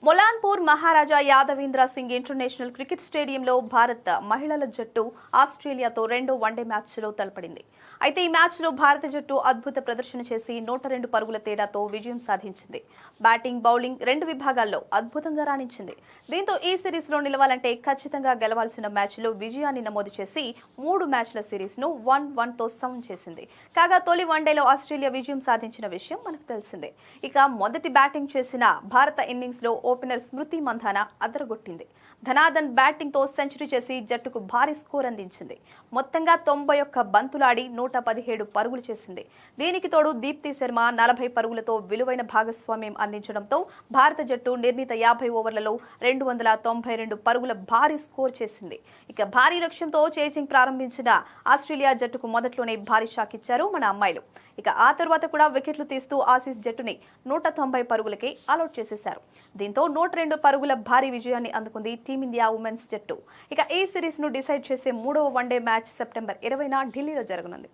మొలాన్పూర్ మహారాజా Yadavendra Singh international cricket స్టేడియంలో భారత్ మహిళల జట్టు ఆస్ట్రేలియాతో రెండో వన్డే మ్యాచ్లో తలపడింది. అయితే ఈ మ్యాచ్లో భారత జట్టు అద్భుత ప్రదర్శన చేసి 102 పరుగుల తేడాతో విజయం సాధించింది. బ్యాటింగ్, బౌలింగ్ రెండు విభాగాల్లో అద్భుతంగా రాణించింది. దీంతో ఈ సిరీస్లో నిలవాలంటే ఖచ్చితంగా గెలవాల్సిన మ్యాచ్లో విజయాన్ని నమోదు చేసి 3 మ్యాచ్ల సిరీస్ను 1-1తో సమం చేసింది. కాగా తొలి వన్డేలో ఆస్ట్రేలియా విజయం సాధించిన విషయం మనకు తెలిసిందే. ఇక మొదటి బ్యాటింగ్ చేసిన భారత ఇన్నింగ్స్లో ఓపెనర్ స్మృతి మంధాన అదరగొట్టింది. ధనాదన్ బ్యాటింగ్ తో సెంచరీ చేసి జట్టుకు భారీ స్కోర్ అందించింది. మొత్తంగా 91 బంతులాడి 117 పరుగులు చేసింది. దీనికి తోడు దీప్తి శర్మ 40 పరుగులతో విలువైన భాగస్వామ్యం అందించడంతో భారత జట్టు నిర్ణీత 50 ఓవర్లలో 292 పరుగుల భారీ స్కోర్ చేసింది. ఇక భారీ లక్ష్యంతో చేజింగ్ ప్రారంభించిన ఆస్ట్రేలియా జట్టుకు మొదట్లోనే భారీ షాక్ ఇచ్చారు మన అమ్మాయిలు. ఇక ఆ తర్వాత కూడా వికెట్లు తీస్తూ ఆసీస్ జట్టుని 190 పరుగులకే ఆలౌట్ చేసేశారు. దీంతో 102 పరుగుల భారీ విజయాన్ని అందుకుంది టీమిండియా ఉమెన్స్ జట్టు. ఇక ఈ సిరీస్ ను డిసైడ్ చేసే 3వ వన్డే మ్యాచ్ సెప్టెంబర్ 20న ఢిల్లీలో జరగనుంది.